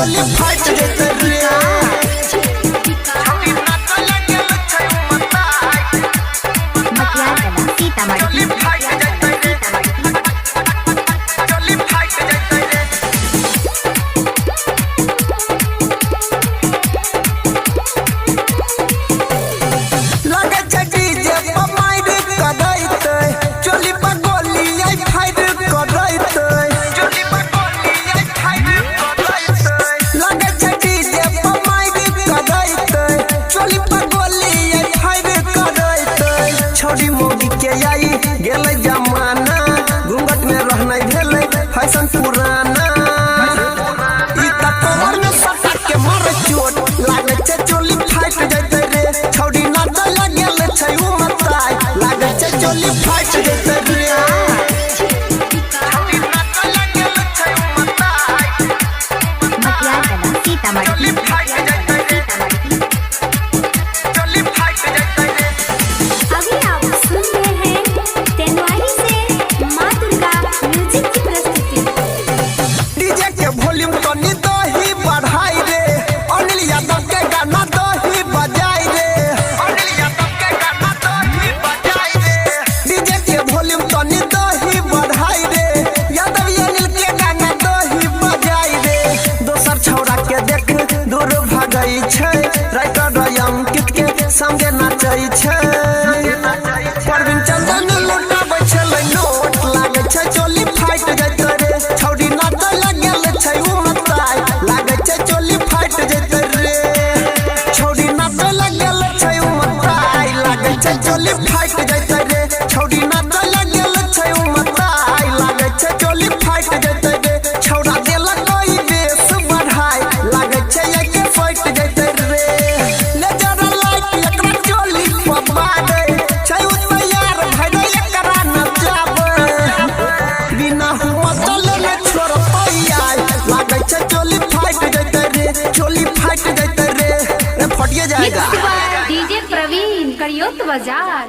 चोली फाट जैते रे चोली फाट जैते रे चोली फाट जैते रे लगे चटी जे पमाइर कदैते चोली पर गोली आई फाइट करैते चोली पर गोली आई फाइट करैते लगे चटी जे पमाइर कदैते चोली पर गोली आई फाइट करैते छोड़ी मोगी के आई गेलै जमाना घूंघट में रहनै भेलै फैशन पुराना ई त कमर में सटा के मारे चोट लागे छै चोली फाइट जैते रे छौड़ी नाच लगेल छै उ मताई लागे छै चोली फाइट जैते रे छौड़ी नाच लगेल छै उ मताई चोली फाइट जैते रे चोली फाइट जैते रे अभी आप सुन रहे हैं तेनवारी से माँ दुर्गा म्यूजिक की प्रस्तुति। डीजे के वॉल्यूम तनी दही बढ़ाई रे अनिल यादव के गाना दही बजाई रे अनिल यादव के गाना दही बजाई रे डीजे के वॉल्यूम तनी दही बढ़ाई रे यादव अनिल के गाना दही बजाई रे दोसर छौड़ा के देख दूर भागई छै राइटर अंकित के संगे नाचै छै परवीन चंदन लुटाबै छलै नोट लागे छै चोली फाइट जैते रे छौड़ी नाच लगेल छै उ मताई लागे छै चोली फाइट जैते रे छौड़ी नाच लगेल छै उ मताई लागे छै चोली फाइट जैते रे छौड़ी नाच लगेल छै उ मताई लागे छै चोली फाइट जैते रे छौड़ा देलक कोई बेस बढ़ाई लागे छै एके फाइट जैते रे ले जरा लाइट एकरा चोली पबा दे छै उ तैयार भइले एकरा नचाबे बिना हुआ चले ले छोड़ पैयाई लागे छै चोली फाइट जैते रे चोली फाइट जैते रे फटिए जाएगा डीजे प्रवीण करियोत बाजार।